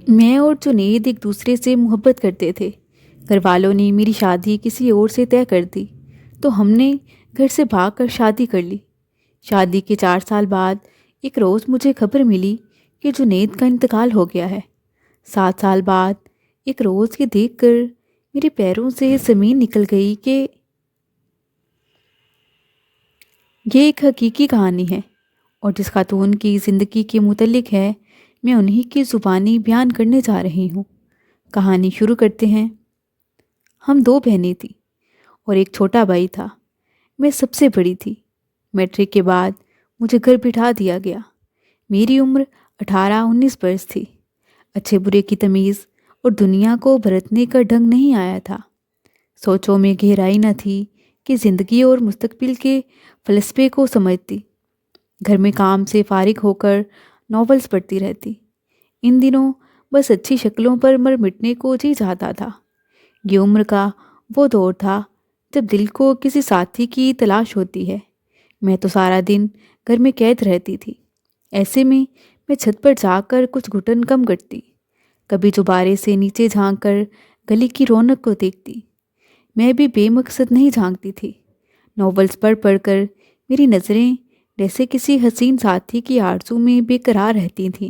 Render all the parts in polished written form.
میں اور جنید ایک دوسرے سے محبت کرتے تھے۔ گھر والوں نے میری شادی کسی اور سے طے کر دی تو ہم نے گھر سے بھاگ کر شادی کر لی۔ شادی کے 4 سال بعد ایک روز مجھے خبر ملی کہ جنید کا انتقال ہو گیا ہے۔ 7 سال بعد ایک روز یہ دیکھ کر میرے پیروں سے زمین نکل گئی کہ یہ ایک حقیقی کہانی ہے، اور جس خاتون کی زندگی کے متعلق ہے میں انہی کی زبانی بیان کرنے جا رہی ہوں۔ کہانی شروع کرتے ہیں۔ ہم 2 بہنیں تھیں اور ایک چھوٹا بھائی تھا۔ میں سب سے بڑی تھی۔ میٹرک کے بعد مجھے گھر بٹھا دیا گیا۔ میری عمر 18-19 برس تھی۔ اچھے برے کی تمیز اور دنیا کو برتنے کا ڈھنگ نہیں آیا تھا۔ سوچوں میں گہرائی نہ تھی کہ زندگی اور مستقبل کے فلسفے کو سمجھتی۔ گھر میں کام سے فارغ ہو کر ناولز پڑھتی رہتی۔ ان دنوں بس اچھی شکلوں پر مر مٹنے کو جی چاہتا تھا۔ یہ عمر کا وہ دور تھا جب دل کو کسی ساتھی کی تلاش ہوتی ہے۔ میں تو سارا دن گھر میں قید رہتی تھی۔ ایسے میں چھت پر جا کر کچھ گھٹن کم کرتی، کبھی چوبارے سے نیچے جھانک کر گلی کی رونق کو دیکھتی۔ میں بھی بے مقصد نہیں جھانکتی تھی۔ ناولز پڑھ پڑھ کر میری نظریں جیسے کسی حسین ساتھی کی آرزو میں بے قرار رہتی تھیں،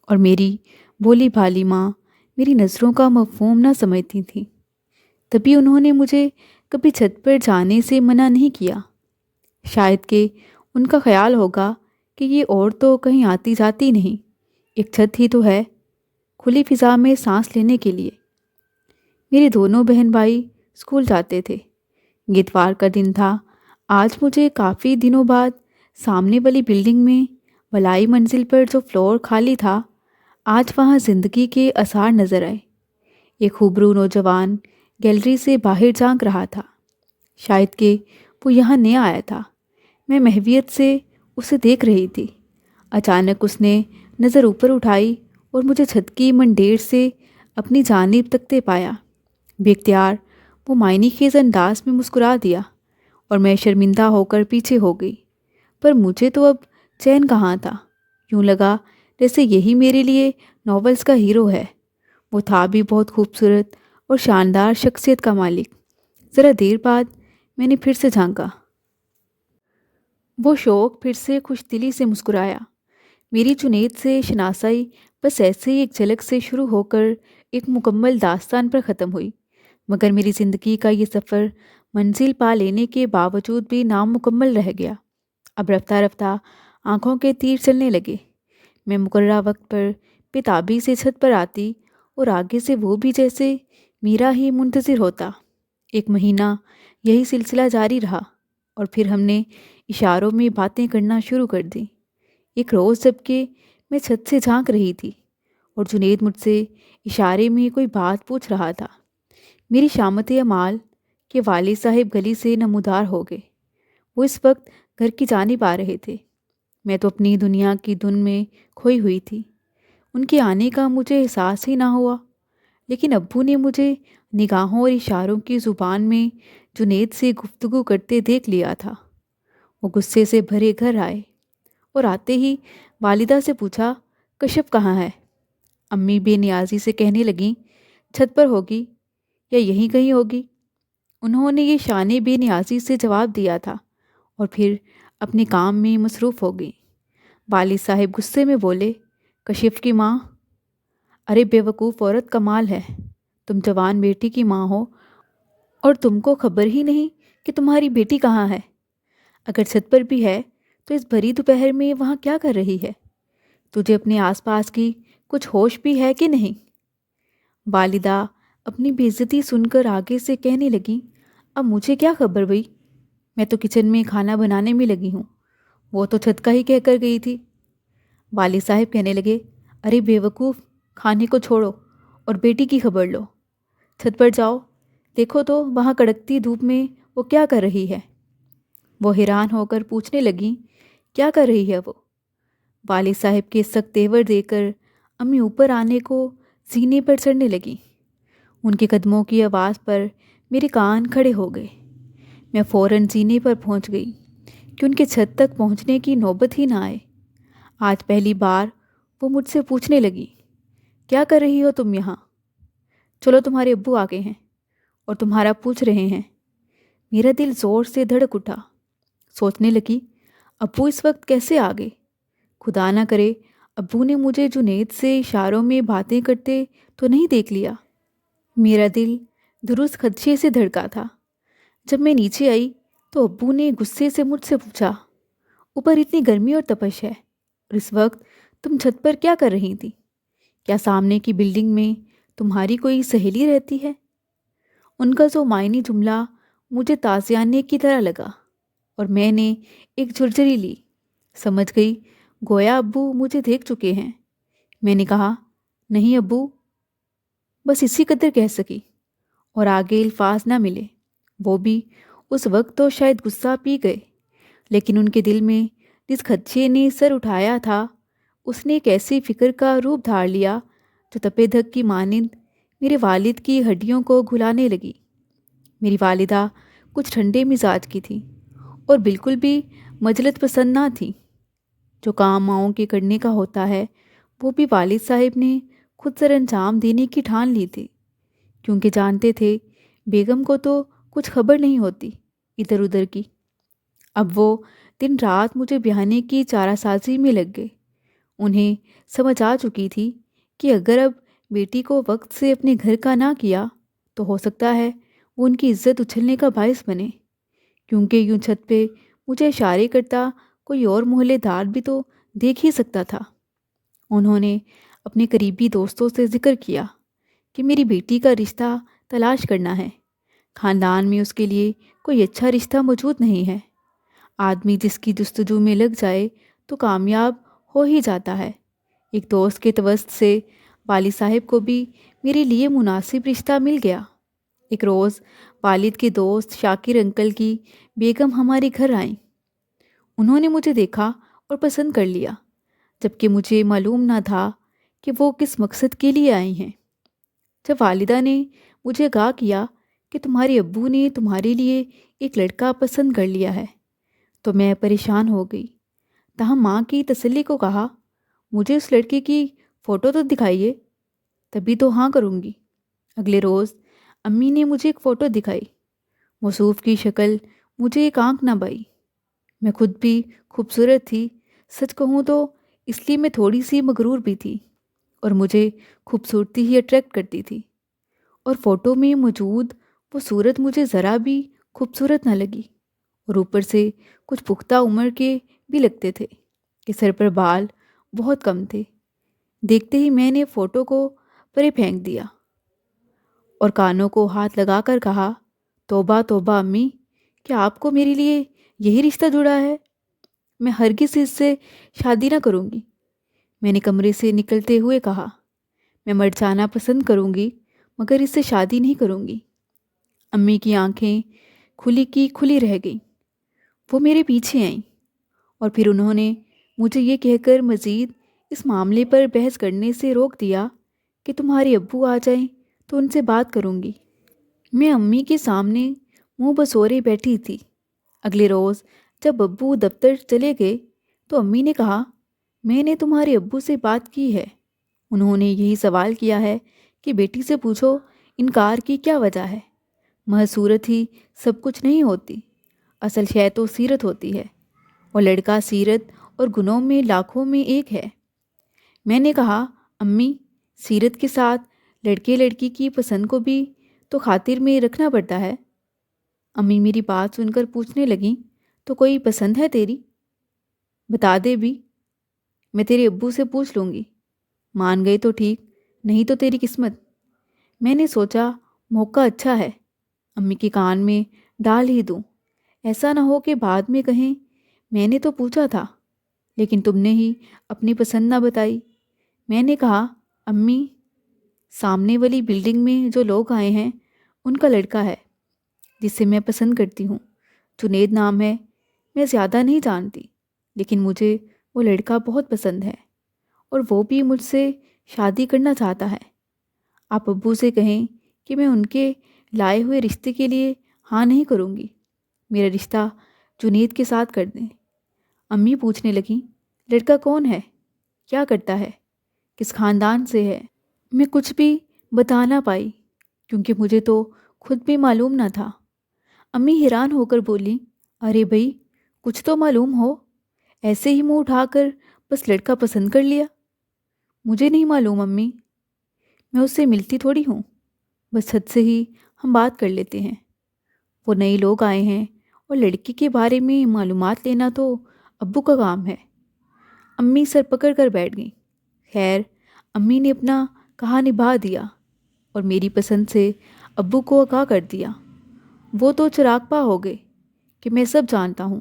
اور میری بولی بھالی ماں میری نظروں کا مفہوم نہ سمجھتی تھیں۔ تبھی انہوں نے مجھے کبھی چھت پر جانے سے منع نہیں کیا۔ شاید کہ ان کا خیال ہوگا کہ یہ اور تو کہیں آتی جاتی نہیں، ایک چھت ہی تو ہے، کھلی فضا میں سانس لینے کے لیے۔ میرے دونوں بہن بھائی اسکول جاتے تھے۔ یہ اتوار کا دن تھا۔ آج مجھے کافی دنوں بعد سامنے والی بلڈنگ میں ولائی منزل پر جو فلور خالی تھا، آج وہاں زندگی کے آثار نظر آئے۔ ایک خوبرو نوجوان گیلری سے باہر جھانک رہا تھا۔ شاید کہ وہ یہاں نیا آیا تھا۔ میں محویت سے اسے دیکھ رہی تھی۔ اچانک اس نے نظر اوپر اٹھائی اور مجھے چھت کی منڈیر سے اپنی جانب تکتے پایا۔ بے اختیار وہ معنی خیز انداز میں مسکرا دیا اور میں شرمندہ ہو کر پیچھے ہو گئی۔ پر مجھے تو اب چین کہاں تھا۔ یوں لگا جیسے یہی میرے لیے ناولز کا ہیرو ہے۔ وہ تھا بھی بہت خوبصورت اور شاندار شخصیت کا مالک۔ ذرا دیر بعد میں نے پھر سے جھانکا۔ وہ شوق پھر سے خوش دلی سے مسکرایا۔ میری جنید سے شناسائی بس ایسے ہی ایک جھلک سے شروع ہو کر ایک مکمل داستان پر ختم ہوئی، مگر میری زندگی کا یہ سفر منزل پا لینے کے باوجود بھی نامکمل رہ گیا۔ اب رفتہ رفتہ آنکھوں کے تیر چلنے لگے۔ میں مقررہ وقت پر بے سے چھت پر آتی اور آگے سے وہ بھی جیسے میرا ہی منتظر ہوتا۔ 1 مہینہ یہی سلسلہ جاری رہا، اور پھر ہم نے اشاروں میں باتیں کرنا شروع کر دیں۔ ایک روز جب کہ میں چھت سے جھانک رہی تھی اور جنید مجھ سے اشارے میں کوئی بات پوچھ رہا تھا، میری شامت اعمال کے والد صاحب گلی سے نمودار ہو گئے۔ وہ اس وقت گھر کی جانب آ رہے تھے۔ میں تو اپنی دنیا کی دھن میں کھوئی ہوئی تھی۔ ان کے آنے کا مجھے احساس ہی نہ ہوا، لیکن ابو نے مجھے نگاہوں اور اشاروں کی زبان میں جنید سے گفتگو کرتے دیکھ لیا تھا۔ وہ غصے سے بھرے گھر آئے اور آتے ہی والدہ سے پوچھا، کشف کہاں ہے؟ امی بے نیازی سے کہنے لگیں، چھت پر ہوگی یا یہیں کہیں ہوگی۔ انہوں نے یہ شان بے نیازی سے جواب دیا تھا اور پھر اپنے کام میں مصروف ہو گئی۔ والد صاحب غصے میں بولے، کشف کی ماں؟ ارے بے وقوف عورت، کمال ہے، تم جوان بیٹی کی ماں ہو اور تم کو خبر ہی نہیں کہ تمہاری بیٹی کہاں ہے؟ اگر چھت پر بھی ہے تو اس بھری دوپہر میں وہاں کیا کر رہی ہے؟ تجھے اپنے آس پاس کی کچھ ہوش بھی ہے کہ نہیں؟ والدہ اپنی بے عزتی سن کر آگے سے کہنے لگیں، اب مجھے کیا خبر بھئی، میں تو کچن میں کھانا بنانے میں لگی ہوں، وہ تو چھت کا ہی کہہ کر گئی تھی۔ والد صاحب کہنے لگے، ارے بے وقوف، کھانے کو چھوڑو اور بیٹی کی خبر لو، چھت پر جاؤ، دیکھو تو وہاں کڑکتی دھوپ میں وہ کیا کر رہی ہے۔ وہ حیران ہو کر پوچھنے لگیں، کیا کر رہی ہے وہ؟ والد صاحب کے سخت تیور دے کر امی اوپر آنے کو سینے پر چڑھنے لگیں۔ ان کے قدموں کی آواز پر میرے کان کھڑے ہو گئے۔ میں فوراً سینے پر پہنچ گئی کہ ان کے چھت تک پہنچنے کی نوبت ہی نہ آئے۔ آج پہلی بار وہ مجھ سے پوچھنے لگی، کیا کر رہی ہو تم یہاں؟ چلو تمہارے ابو آ گئے ہیں اور تمہارا پوچھ رہے ہیں۔ میرا دل زور سے دھڑک اٹھا۔ سوچنے لگی، ابو اس وقت کیسے آ گئے؟ خدا نہ کرے ابو نے مجھے جنید سے اشاروں میں باتیں کرتے تو نہیں دیکھ لیا۔ میرا دل درست خدشے سے دھڑکا تھا۔ جب میں نیچے آئی تو ابو نے غصے سے مجھ سے پوچھا، اوپر اتنی گرمی اور تپش ہے اور اس وقت تم چھت پر کیا کر رہی تھی؟ کیا سامنے کی بلڈنگ میں تمہاری کوئی سہیلی رہتی ہے؟ ان کا جو معنی جملہ مجھے تازیانے کی طرح لگا اور میں نے ایک جھرجھری لی۔ سمجھ گئی گویا ابو مجھے دیکھ چکے ہیں۔ میں نے کہا، نہیں ابو، بس اسی قدر کہہ سکی اور آگے الفاظ نہ ملے۔ وہ بھی اس وقت تو شاید غصہ پی گئے، لیکن ان کے دل میں جس خدشے نے سر اٹھایا تھا اس نے ایک ایسی فکر کا روپ دھار لیا جو تپے دھک کی مانند میرے والد کی ہڈیوں کو گھلانے لگی۔ میری والدہ کچھ ٹھنڈے مزاج کی تھی اور بالکل بھی مجلت پسند نہ تھی۔ جو کام ماؤں کے کرنے کا ہوتا ہے وہ بھی والد صاحب نے خود سر انجام دینے کی ٹھان لی تھی، کیونکہ جانتے تھے بیگم کو تو کچھ خبر نہیں ہوتی ادھر ادھر کی۔ اب وہ دن رات مجھے بہانے کی چارہ سازی میں لگ گئے۔ انہیں سمجھ آ چکی تھی کہ اگر اب بیٹی کو وقت سے اپنے گھر کا نہ کیا تو ہو سکتا ہے وہ ان کی عزت اچھلنے کا باعث بنے، کیونکہ یوں چھت پہ مجھے اشارے کرتا کوئی اور محلے دار بھی تو دیکھ ہی سکتا تھا۔ انہوں نے اپنے قریبی دوستوں سے ذکر کیا کہ میری بیٹی کا رشتہ تلاش کرنا ہے، خاندان میں اس کے لیے کوئی اچھا رشتہ موجود نہیں ہے۔ آدمی جس کی جستجو میں لگ جائے تو کامیاب ہو ہی جاتا ہے۔ ایک دوست کے توسط سے والد صاحب کو بھی میرے لیے مناسب رشتہ مل گیا۔ ایک روز والد کے دوست شاکر انکل کی بیگم ہمارے گھر آئیں۔ انہوں نے مجھے دیکھا اور پسند کر لیا، جبکہ مجھے معلوم نہ تھا کہ وہ کس مقصد کے لیے آئی ہیں۔ جب والدہ نے مجھے آگاہ کیا کہ تمہارے ابو نے تمہارے لیے ایک لڑکا پسند کر لیا ہے تو میں پریشان ہو گئی، تاہم ماں کی تسلی کو کہا، مجھے اس لڑکے کی فوٹو تو دکھائیے، تبھی تو ہاں کروں گی۔ اگلے روز امی نے مجھے ایک فوٹو دکھائی۔ موصوف کی شکل مجھے ایک آنکھ نہ بائی۔ میں خود بھی خوبصورت تھی، سچ کہوں تو اس لیے میں تھوڑی سی مغرور بھی تھی اور مجھے خوبصورتی ہی اٹریکٹ کرتی تھی، اور فوٹو میں موجود وہ صورت مجھے ذرا بھی خوبصورت نہ لگی، اور اوپر سے کچھ پختہ عمر کے بھی لگتے تھے کہ سر پر بال بہت کم تھے۔ دیکھتے ہی میں نے فوٹو کو پرے پھینک دیا اور کانوں کو ہاتھ لگا کر کہا، توبہ توبہ امی، کیا آپ کو میرے لیے یہی رشتہ جڑا ہے؟ میں ہرگز اس سے شادی نہ کروں گی۔ میں نے کمرے سے نکلتے ہوئے کہا، میں مر جانا پسند کروں گی مگر اس سے شادی نہیں کروں گی۔ امی کی آنکھیں کھلی کی کھلی رہ گئیں۔ وہ میرے پیچھے آئیں اور پھر انہوں نے مجھے یہ کہہ کر مزید اس معاملے پر بحث کرنے سے روک دیا کہ تمہارے ابو آ جائیں تو ان سے بات کروں گی۔ میں امی کے سامنے منہ بسورے بیٹھی تھی۔ اگلے روز جب ابو دفتر چلے گئے تو امی نے کہا، میں نے تمہارے ابو سے بات کی ہے، انہوں نے یہی سوال کیا ہے کہ بیٹی سے پوچھو انکار کی کیا وجہ ہے۔ محض صورت ہی سب کچھ نہیں ہوتی، اصل شے تو سیرت ہوتی ہے، اور لڑکا سیرت اور گنوں میں لاکھوں میں ایک ہے۔ میں نے کہا، امی، سیرت کے ساتھ لڑکے لڑکی کی پسند کو بھی تو خاطر میں رکھنا پڑتا ہے۔ امی میری بات سن کر پوچھنے لگیں، تو کوئی پسند ہے تیری؟ بتا دے بھی، میں تیرے ابو سے پوچھ لوں گی، مان گئے تو ٹھیک، نہیں تو تیری قسمت۔ میں نے سوچا موقع اچھا ہے، امی کے کان میں ڈال ہی دوں، ایسا نہ ہو کہ بعد میں کہیں میں نے تو پوچھا تھا لیکن تم نے ہی اپنی پسند نہ بتائی۔ میں نے کہا، امی، سامنے والی بلڈنگ میں جو لوگ آئے ہیں ان کا لڑکا ہے جسے میں پسند کرتی ہوں، جنید نام ہے۔ میں زیادہ نہیں جانتی لیکن مجھے وہ لڑکا بہت پسند ہے اور وہ بھی مجھ سے شادی کرنا چاہتا ہے۔ آپ ابو سے کہیں کہ میں ان کے لائے ہوئے رشتے کے لیے ہاں نہیں کروں گی، میرا رشتہ جنید کے ساتھ کر دیں۔ امی پوچھنے لگیں، لڑکا کون ہے؟ کیا کرتا ہے؟ کس خاندان سے ہے؟ میں کچھ بھی بتا نہ پائی کیونکہ مجھے تو خود بھی معلوم نہ تھا۔ امی حیران ہو کر بولی، ارے بھائی، کچھ تو معلوم ہو، ایسے ہی منہ اٹھا کر بس لڑکا پسند کر لیا۔ مجھے نہیں معلوم امی، میں اس سے ملتی تھوڑی ہوں، بس چھت سے ہی ہم بات کر لیتے ہیں۔ وہ نئے لوگ آئے ہیں اور لڑکی کے بارے میں معلومات لینا تو ابو کا کام ہے۔ امی سر پکڑ کر بیٹھ گئیں۔ خیر، امی نے اپنا کہا نبھا دیا اور میری پسند سے ابو کو آگاہ کر دیا۔ وہ تو چراغ پا ہو گئے کہ میں سب جانتا ہوں،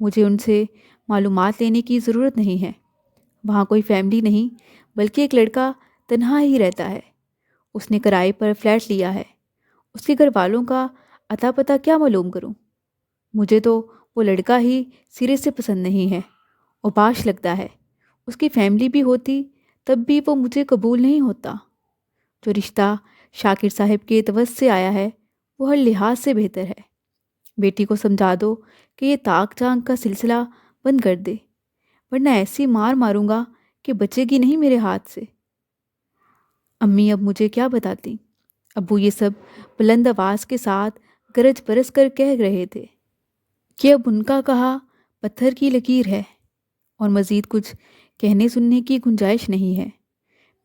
مجھے ان سے معلومات لینے کی ضرورت نہیں ہے۔ وہاں کوئی فیملی نہیں بلکہ ایک لڑکا تنہا ہی رہتا ہے۔ اس نے کرائے پر فلیٹ لیا ہے۔ اس کے گھر والوں کا اتا پتہ کیا معلوم کروں؟ مجھے تو وہ لڑکا ہی سرے سے پسند نہیں ہے، اوباش لگتا ہے۔ اس کی فیملی بھی ہوتی تب بھی وہ مجھے قبول نہیں ہوتا۔ جو رشتہ شاکر صاحب کے توسط سے آیا ہے وہ ہر لحاظ سے بہتر ہے۔ بیٹی کو سمجھا دو کہ یہ تاک جانگ کا سلسلہ بند کر دے، ورنہ ایسی مار ماروں گا کہ بچے گی نہیں میرے ہاتھ سے۔ امی اب مجھے کیا بتاتی؟ ابو یہ سب بلند آواز کے ساتھ گرج برس کر کہہ رہے تھے کہ اب ان کا کہا پتھر کی لکیر ہے اور مزید کچھ کہنے سننے کی گنجائش نہیں ہے۔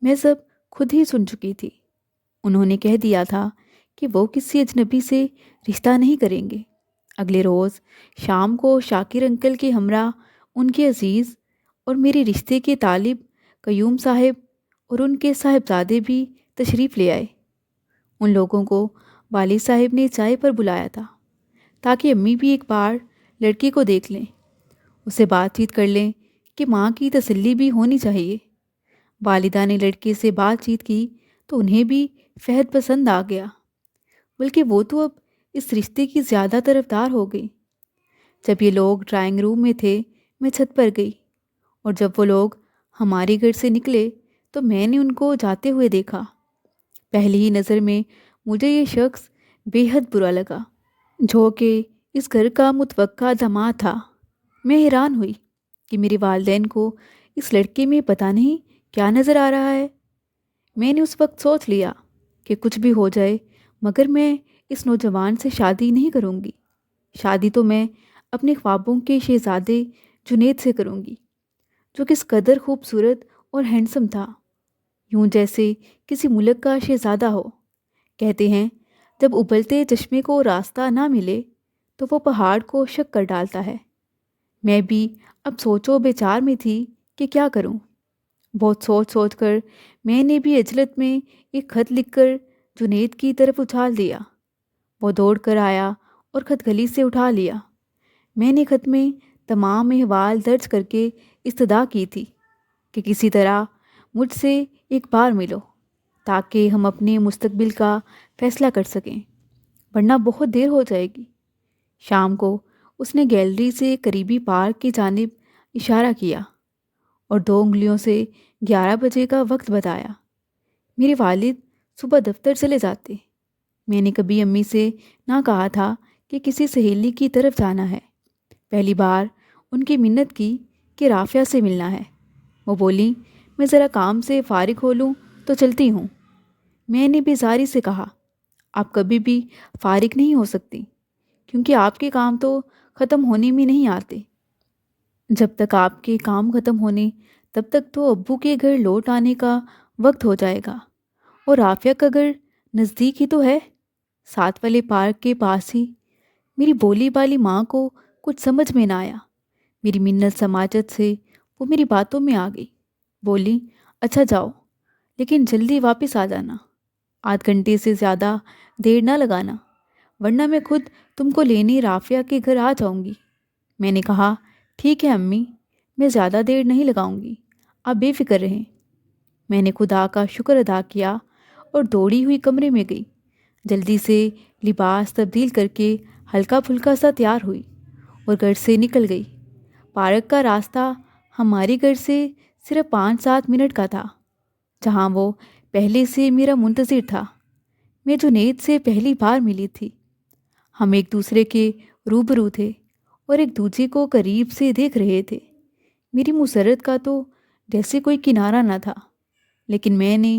میں سب خود ہی سن چکی تھی۔ انہوں نے کہہ دیا تھا کہ وہ کسی اجنبی سے رشتہ نہیں کریں گے۔ اگلے روز شام کو شاکر انکل کے ہمراہ ان کے عزیز اور میرے رشتے کے طالب قیوم صاحب اور ان کے صاحبزادے بھی تشریف لے آئے۔ ان لوگوں کو والد صاحب نے چائے پر بلایا تھا تاکہ امی بھی ایک بار لڑکی کو دیکھ لیں، اسے بات چیت کر لیں کہ ماں کی تسلی بھی ہونی چاہیے۔ والدہ نے لڑکے سے بات چیت کی تو انہیں بھی فہد پسند آ گیا، بلکہ وہ تو اب اس رشتے کی زیادہ طرفدار ہو گئی۔ جب یہ لوگ ڈرائنگ روم میں تھے میں چھت پر گئی، اور جب وہ لوگ ہمارے گھر سے نکلے تو میں نے ان کو جاتے ہوئے دیکھا۔ پہلی ہی نظر میں مجھے یہ شخص بے حد برا لگا، جو کہ اس گھر کا متوقع داماد تھا۔ میں حیران ہوئی کہ میرے والدین کو اس لڑکے میں پتہ نہیں کیا نظر آ رہا ہے۔ میں نے اس وقت سوچ لیا کہ کچھ بھی ہو جائے مگر میں اس نوجوان سے شادی نہیں کروں گی۔ شادی تو میں اپنے خوابوں کے شہزادے جنید سے کروں گی، جو کس قدر خوبصورت اور ہینڈسم تھا، یوں جیسے کسی ملک کا شہزادہ ہو۔ کہتے ہیں جب ابلتے چشمے کو راستہ نہ ملے تو وہ پہاڑ کو شک کر ڈالتا ہے۔ میں بھی اب سوچو بیچار میں تھی کہ کیا کروں۔ بہت سوچ سوچ کر میں نے بھی عجلت میں ایک خط لکھ کر جنید کی طرف اچھال دیا۔ وہ دوڑ کر آیا اور خط گلی سے اٹھا لیا۔ میں نے خط میں تمام احوال درج کر کے استدعا کی تھی کہ کسی طرح مجھ سے ایک بار ملو تاکہ ہم اپنے مستقبل کا فیصلہ کر سکیں، ورنہ بہت دیر ہو جائے گی۔ شام کو اس نے گیلری سے قریبی پارک کی جانب اشارہ کیا اور 2 انگلیوں سے 11 بجے کا وقت بتایا۔ میرے والد صبح دفتر چلے جاتے۔ میں نے کبھی امی سے نہ کہا تھا کہ کسی سہیلی کی طرف جانا ہے۔ پہلی بار ان کی منت کی کہ رافعہ سے ملنا ہے۔ وہ بولی، میں ذرا کام سے فارغ ہو لوں تو چلتی ہوں۔ میں نے بیزاری سے کہا، آپ کبھی بھی فارغ نہیں ہو سکتی، کیونکہ آپ کے کام تو ختم ہونے میں نہیں آتے۔ جب تک آپ کے کام ختم ہونے تب تک تو ابو کے گھر لوٹ آنے کا وقت ہو جائے گا، اور رافعہ کا گھر نزدیک ہی تو ہے، ساتھ والے پارک کے پاس ہی۔ میری بولی بالی ماں کو کچھ سمجھ میں نہ آیا۔ میری منت سماجت سے وہ میری باتوں میں آ گئی۔ بولی، اچھا جاؤ، لیکن جلدی واپس آ جانا، آدھ گھنٹے سے زیادہ دیر نہ لگانا، ورنہ میں خود تم کو لینے رافعہ کے گھر آ جاؤں گی۔ میں نے کہا، ٹھیک ہے امی، میں زیادہ دیر نہیں لگاؤں گی، آپ بے فکر رہیں۔ میں نے خدا کا شکر ادا کیا اور دوڑی ہوئی کمرے میں گئی۔ جلدی سے لباس تبدیل کر کے ہلکا پھلکا سا تیار ہوئی اور گھر سے نکل گئی۔ پارک کا راستہ ہمارے گھر سے صرف 5-7 منٹ کا تھا، جہاں وہ پہلے سے میرا منتظر تھا۔ میں جنید سے پہلی بار ملی تھی۔ ہم ایک دوسرے کے روبرو تھے اور ایک دوسرے کو قریب سے دیکھ رہے تھے۔ میری مسرت کا تو جیسے کوئی کنارہ نہ تھا، لیکن میں نے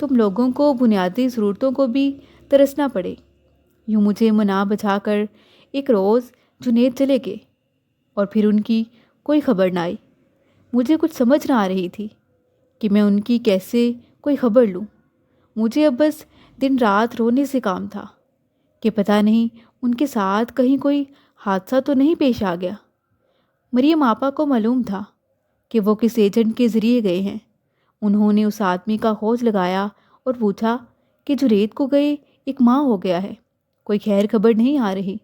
تم لوگوں کو بنیادی ضرورتوں کو بھی ترسنا پڑے۔ یوں مجھے منا بجھا کر ایک روز جنید چلے گئے اور پھر ان کی کوئی خبر نہ آئی۔ مجھے کچھ سمجھ نہ آ رہی تھی کہ میں ان کی کیسے کوئی خبر لوں۔ مجھے اب بس دن رات رونے سے کام تھا کہ پتہ نہیں ان کے ساتھ کہیں کوئی حادثہ تو نہیں پیش آ گیا۔ مریم آپا کو معلوم تھا کہ وہ کس ایجنٹ کے ذریعے گئے ہیں۔ انہوں نے اس آدمی کا کھوج لگایا اور پوچھا کہ جنید کو گئے 1 ماہ ہو گیا ہے، کوئی خیر خبر نہیں آ رہی۔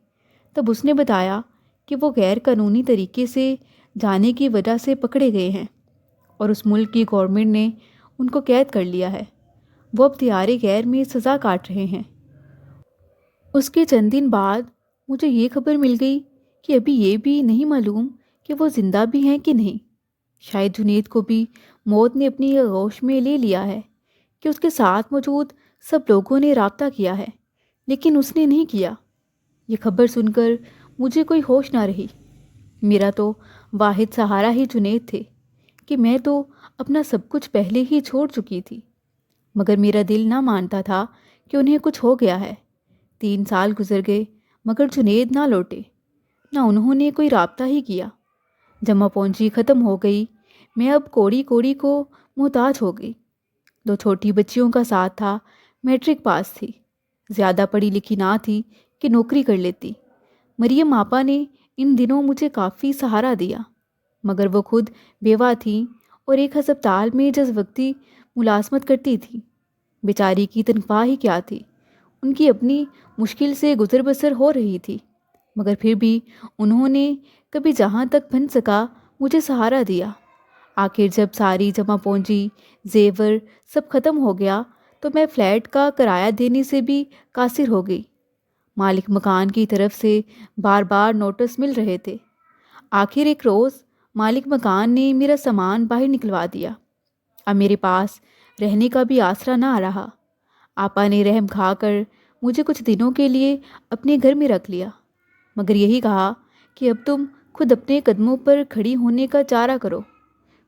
تب اس نے بتایا کہ وہ غیر قانونی طریقے سے جانے کی وجہ سے پکڑے گئے ہیں اور اس ملک کی گورنمنٹ نے ان کو قید کر لیا ہے۔ وہ اب دیار غیر میں سزا کاٹ رہے ہیں۔ اس کے چند دن بعد مجھے یہ خبر مل گئی کہ ابھی یہ بھی نہیں معلوم کہ وہ زندہ بھی ہیں کہ نہیں۔ شاید جنید کو بھی موت نے اپنی آغوش میں لے لیا ہے کہ اس کے ساتھ موجود سب لوگوں نے رابطہ کیا ہے، لیکن اس نے نہیں کیا۔ یہ خبر سن کر مجھے کوئی ہوش نہ رہی۔ میرا تو واحد سہارا ہی جنید تھے کہ میں تو اپنا سب کچھ پہلے ہی چھوڑ چکی تھی، مگر میرا دل نہ مانتا تھا کہ انہیں کچھ ہو گیا ہے۔ 3 سال گزر گئے مگر جنید نہ لوٹے، نہ انہوں نے کوئی رابطہ ہی کیا۔ جمع پونجی ختم ہو گئی، میں اب کوڑی کوڑی کو محتاج ہو گئی۔ 2 چھوٹی بچیوں کا ساتھ تھا، میٹرک پاس تھی، زیادہ پڑھی لکھی نہ تھی کہ نوکری کر لیتی۔ مریم آپا نے ان دنوں مجھے کافی سہارا دیا، مگر وہ خود بیوہ تھیں اور ایک ہسپتال میں جز وقتی ملازمت کرتی تھی۔ بیچاری کی تنخواہ ہی کیا تھی، ان کی اپنی مشکل سے گزر بسر ہو رہی تھی، مگر پھر بھی انہوں نے کبھی جہاں تک بن سکا مجھے سہارا دیا۔ آخر جب ساری جمع پونجی زیور سب ختم ہو گیا تو میں فلیٹ کا کرایہ دینے سے بھی قاصر ہو گئی۔ مالک مکان کی طرف سے بار بار نوٹس مل رہے تھے۔ آخر ایک روز مالک مکان نے میرا سامان باہر نکلوا دیا۔ اب میرے پاس رہنے کا بھی آسرا نہ آ رہا۔ آپا نے رحم کھا کر مجھے کچھ دنوں کے لیے اپنے گھر میں رکھ لیا، مگر یہی کہا کہ اب تم خود اپنے قدموں پر کھڑی ہونے کا چارہ کرو۔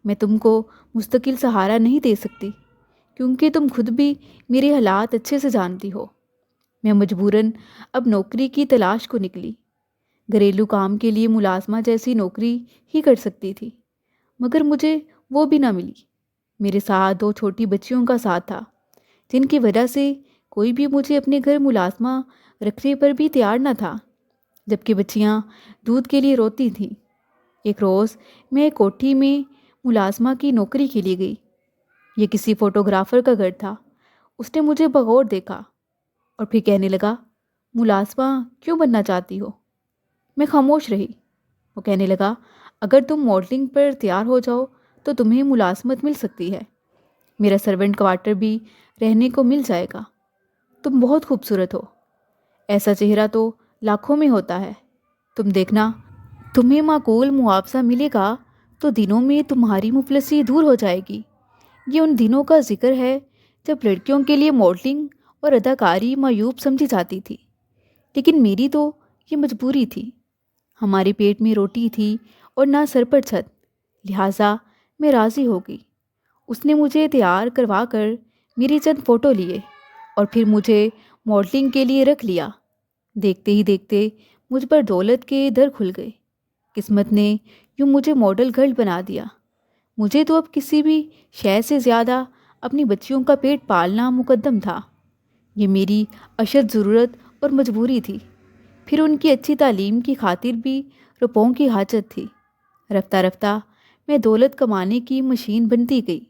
میں تم کو مستقل سہارا نہیں دے سکتی کیونکہ تم خود بھی میرے حالات اچھے سے جانتی ہو۔ میں مجبوراً اب نوکری کی تلاش کو نکلی۔ گھریلو کام کے لیے ملازمہ جیسی نوکری ہی کر سکتی تھی، مگر مجھے وہ بھی نہ ملی۔ میرے ساتھ 2 چھوٹی بچیوں کا ساتھ تھا جن کی وجہ سے کوئی بھی مجھے اپنے گھر ملازمہ رکھنے پر بھی تیار نہ تھا، جبکہ بچیاں دودھ کے لیے روتی تھیں۔ ایک روز میں ایک کوٹھی میں ملازمہ کی نوکری کے لیے گئی۔ یہ کسی فوٹوگرافر کا گھر تھا۔ اس نے مجھے بغور دیکھا اور پھر کہنے لگا، ملازمہ کیوں بننا چاہتی ہو؟ میں خاموش رہی۔ وہ کہنے لگا، اگر تم ماڈلنگ پر تیار ہو جاؤ تو تمہیں ملازمت مل سکتی ہے، میرا سرونٹ کوارٹر بھی رہنے کو مل جائے گا۔ تم بہت خوبصورت ہو، ایسا چہرہ تو لاکھوں میں ہوتا ہے، تم دیکھنا تمہیں معقول معاوضہ ملے گا تو دنوں میں تمہاری مفلسی دور ہو جائے گی۔ یہ ان دنوں کا ذکر ہے جب لڑکیوں کے لیے ماڈلنگ اور اداکاری معیوب سمجھی جاتی تھی، لیکن میری تو یہ مجبوری تھی۔ ہمارے پیٹ میں روٹی تھی اور نہ سر پر چھت، لہٰذا میں راضی ہو گئی۔ اس نے مجھے تیار کروا کر میری چند فوٹو لیے اور پھر مجھے ماڈلنگ کے لیے رکھ لیا۔ دیکھتے ہی دیکھتے مجھ پر دولت کے در کھل گئے۔ قسمت نے یوں مجھے ماڈل گرل بنا دیا۔ مجھے تو اب کسی بھی شے سے زیادہ اپنی بچیوں کا پیٹ پالنا مقدم تھا۔ یہ میری اشد ضرورت اور مجبوری تھی۔ پھر ان کی اچھی تعلیم کی خاطر بھی روپوں کی حاجت تھی۔ رفتہ رفتہ میں دولت کمانے کی مشین بنتی گئی۔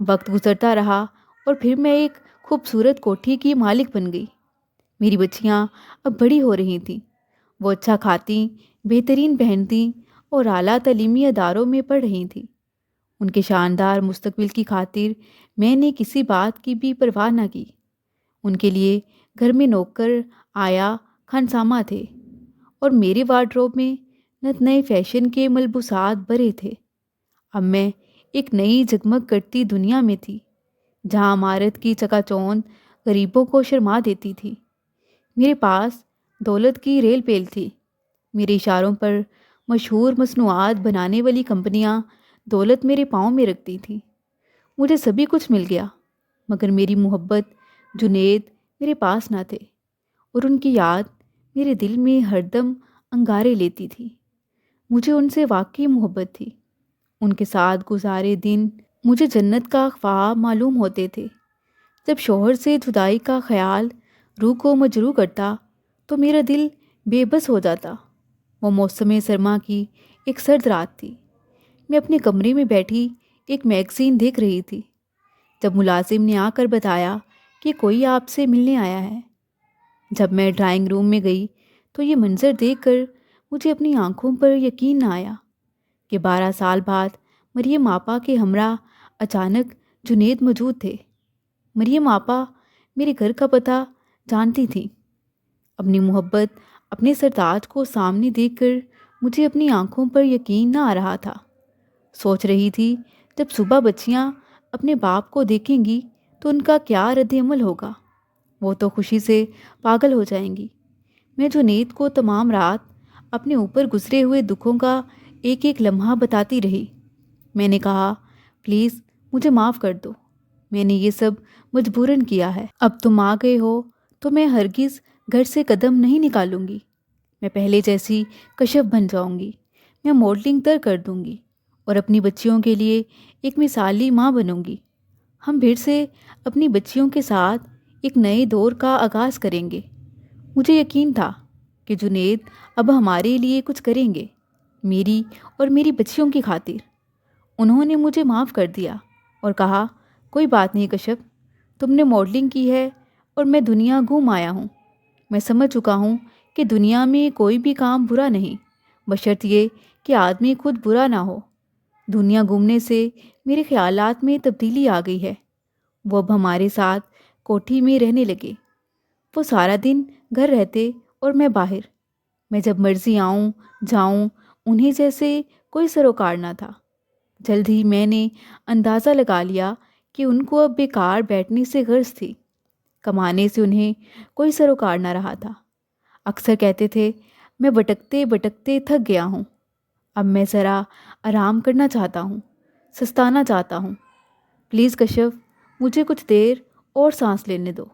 وقت گزرتا رہا اور پھر میں ایک خوبصورت کوٹھی کی مالک بن گئی۔ میری بچیاں اب بڑی ہو رہی تھیں۔ وہ اچھا کھاتیں، بہترین پہنتیں اور اعلیٰ تعلیمی اداروں میں پڑھ رہی تھیں۔ ان کے شاندار مستقبل کی خاطر میں نے کسی بات کی بھی پرواہ نہ کی۔ ان کے لیے گھر میں نوکر آیا خانسامہ تھے اور میرے وارڈروب میں نت نئے فیشن کے ملبوسات بھرے تھے۔ اب میں ایک نئی جگمگ کرتی دنیا میں تھی جہاں عمارت کی چکا چوند غریبوں کو شرما دیتی تھی۔ میرے پاس دولت کی ریل پیل تھی۔ میرے اشاروں پر مشہور مصنوعات بنانے والی کمپنیاں دولت میرے پاؤں میں رکھتی تھیں۔ مجھے سبھی کچھ مل گیا، مگر میری محبت جنید میرے پاس نہ تھے، اور ان کی یاد میرے دل میں ہر دم انگارے لیتی تھی۔ مجھے ان سے واقعی محبت تھی۔ ان کے ساتھ گزارے دن مجھے جنت کا خواب معلوم ہوتے تھے۔ جب شوہر سے جدائی کا خیال روح کو مجروح کرتا تو میرا دل بے بس ہو جاتا۔ وہ موسم سرما کی ایک سرد رات تھی۔ میں اپنے کمرے میں بیٹھی ایک میگزین دیکھ رہی تھی جب ملازم نے آ کر بتایا کہ کوئی آپ سے ملنے آیا ہے۔ جب میں ڈرائنگ روم میں گئی تو یہ منظر دیکھ کر مجھے اپنی آنکھوں پر یقین نہ آیا کہ 12 سال بعد مریم آپا کے ہمراہ اچانک جنید موجود تھے۔ مریم آپا میرے گھر کا پتہ جانتی تھیں۔ اپنی محبت اپنے سرتاج کو سامنے دیکھ کر مجھے اپنی آنکھوں پر یقین نہ آ رہا تھا۔ سوچ رہی تھی جب صبح بچیاں اپنے باپ کو دیکھیں گی تو ان کا کیا رد عمل ہوگا۔ وہ تو خوشی سے پاگل ہو جائیں گی۔ میں جنید کو تمام رات اپنے اوپر گزرے ہوئے دکھوں کا ایک ایک لمحہ بتاتی رہی۔ میں نے کہا، پلیز مجھے معاف کر دو، میں نے یہ سب مجبوراً کیا ہے۔ اب تم آ گئے ہو تو میں ہرگز گھر سے قدم نہیں نکالوں گی۔ میں پہلے جیسی کشف بن جاؤں گی۔ میں ماڈلنگ تر کر دوں گی اور اپنی بچیوں کے لیے ایک مثالی ماں بنوں گی۔ ہم پھر سے اپنی بچیوں کے ساتھ ایک نئے دور کا آغاز کریں گے۔ مجھے یقین تھا کہ جنید اب ہمارے لیے کچھ کریں گے، میری اور میری بچیوں کی خاطر۔ انہوں نے مجھے معاف کر دیا اور کہا، کوئی بات نہیں کشف، تم نے ماڈلنگ کی ہے اور میں دنیا گھوم آیا ہوں۔ میں سمجھ چکا ہوں کہ دنیا میں کوئی بھی کام برا نہیں، بشرط یہ کہ آدمی خود برا نہ ہو۔ دنیا گھومنے سے میرے خیالات میں تبدیلی آ گئی ہے۔ وہ اب ہمارے ساتھ کوٹھی میں رہنے لگے۔ وہ سارا دن گھر رہتے اور میں باہر۔ میں جب مرضی آؤں جاؤں، انہیں جیسے کوئی سروکار نہ تھا۔ جلد ہی میں نے اندازہ لگا لیا کہ ان کو اب بیکار بیٹھنے سے غرض تھی۔ کمانے سے انہیں کوئی سروکار نہ رہا تھا۔ اکثر کہتے تھے، میں بھٹکتے بھٹکتے تھک گیا ہوں، اب میں ذرا آرام کرنا چاہتا ہوں، سستانا چاہتا ہوں۔ پلیز کشف، مجھے کچھ دیر اور سانس لینے دو۔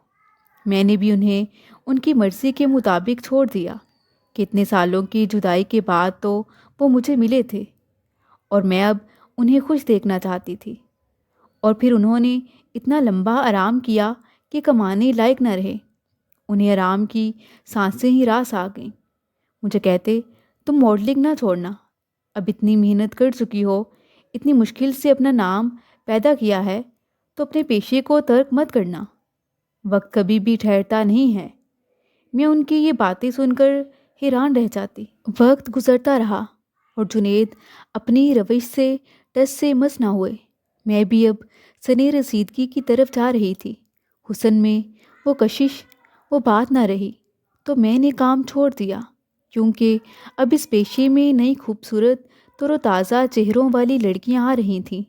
میں نے بھی انہیں ان کی مرضی کے مطابق چھوڑ دیا۔ کتنے سالوں کی جدائی کے بعد تو وہ مجھے ملے تھے اور میں اب انہیں خوش دیکھنا چاہتی تھی۔ اور پھر انہوں نے اتنا لمبا آرام کیا کہ کمانے لائق نہ رہے۔ انہیں آرام کی سانسیں ہی راس آ گئیں۔ مجھے کہتے، تم ماڈلنگ نہ چھوڑنا، اب اتنی محنت کر چکی ہو، اتنی مشکل سے اپنا نام پیدا کیا ہے تو اپنے پیشے کو ترک مت کرنا، وقت کبھی بھی ٹھہرتا نہیں ہے۔ میں ان کی یہ باتیں سن کر حیران رہ جاتی۔ وقت گزرتا رہا اور جنید اپنی روش سے ٹس سے مس نہ ہوئے۔ میں بھی اب سنِ رسیدگی کی طرف جا رہی تھی۔ حسن میں وہ کشش، وہ بات نہ رہی تو میں نے کام چھوڑ دیا، کیونکہ اب اس پیشے میں نئی خوبصورت تر و تازہ چہروں والی لڑکیاں آ رہی تھیں۔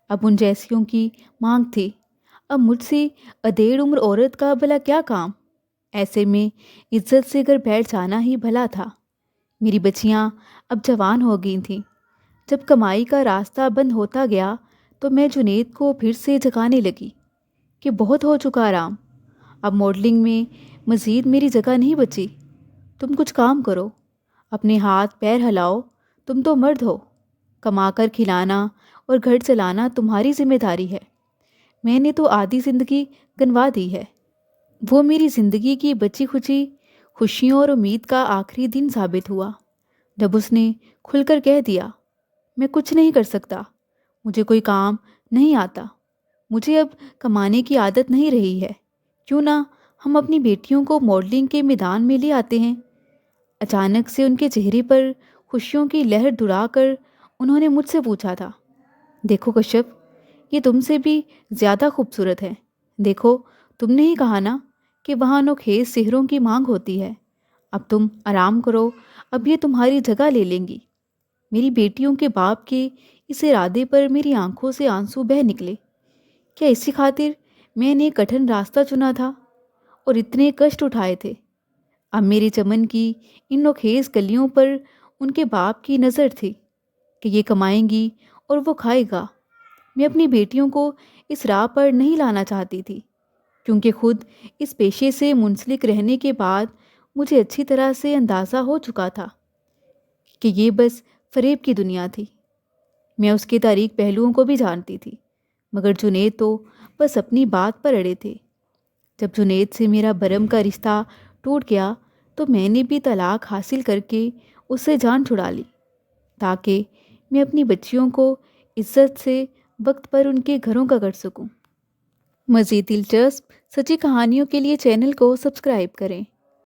اب ان جیسیوں کی مانگ تھی۔ اب مجھ سے ادھیڑ عمر عورت کا بھلا کیا کام؟ ایسے میں عزت سے گھر بیٹھ جانا ہی بھلا تھا۔ میری بچیاں اب جوان ہو گئی تھیں۔ جب کمائی کا راستہ بند ہوتا گیا تو میں جنید کو پھر سے جگانے لگی کہ بہت ہو چکا آرام، اب ماڈلنگ میں مزید میری جگہ نہیں بچی۔ تم کچھ کام کرو، اپنے ہاتھ پیر ہلاؤ، تم تو مرد ہو، کما کر کھلانا اور گھر چلانا تمہاری ذمہ داری ہے۔ میں نے تو آدھی زندگی گنوا دی ہے۔ وہ میری زندگی کی بچی کھچی خوشیوں اور امید کا آخری دن ثابت ہوا جب اس نے کھل کر کہہ دیا، میں کچھ نہیں کر سکتا، مجھے کوئی کام نہیں آتا، مجھے اب کمانے کی عادت نہیں رہی ہے، کیوں نہ ہم اپنی بیٹیوں کو ماڈلنگ کے میدان میں لے آتے ہیں۔ اچانک سے ان کے چہرے پر خوشیوں کی لہر دوڑا کر انہوں نے مجھ سے پوچھا تھا، دیکھو کشف، یہ تم سے بھی زیادہ خوبصورت ہے۔ دیکھو، تم نے ہی کہا نا کہ وہاں نوخیز چہروں کی مانگ ہوتی ہے۔ اب تم آرام کرو، اب یہ تمہاری جگہ لے لیں گی۔ میری بیٹیوں کے باپ کے اس ارادے پر میری آنکھوں سے آنسو بہہ نکلے۔ کیا اسی خاطر میں نے کٹھن راستہ چنا تھا اور اتنے کشٹ اٹھائے تھے؟ اب میرے چمن کی ان نوخیز کلیوں پر ان کے باپ کی نظر تھی کہ یہ کمائیں گی اور وہ کھائے گا۔ میں اپنی بیٹیوں کو اس راہ پر نہیں لانا چاہتی تھی، کیونکہ خود اس پیشے سے منسلک رہنے کے بعد مجھے اچھی طرح سے اندازہ ہو چکا تھا کہ یہ بس فریب کی دنیا تھی۔ میں اس کے تاریک پہلوؤں کو بھی جانتی تھی، مگر جنید تو بس اپنی بات پر اڑے تھے۔ جب جنید سے میرا برہم کا رشتہ ٹوٹ گیا تو میں نے بھی طلاق حاصل کر کے اس سے جان چھڑا لی، تاکہ میں اپنی بچیوں کو عزت سے وقت پر ان کے گھروں کا کر سکوں۔ مزید دلچسپ سچی کہانیوں کے لیے چینل کو سبسکرائب کریں۔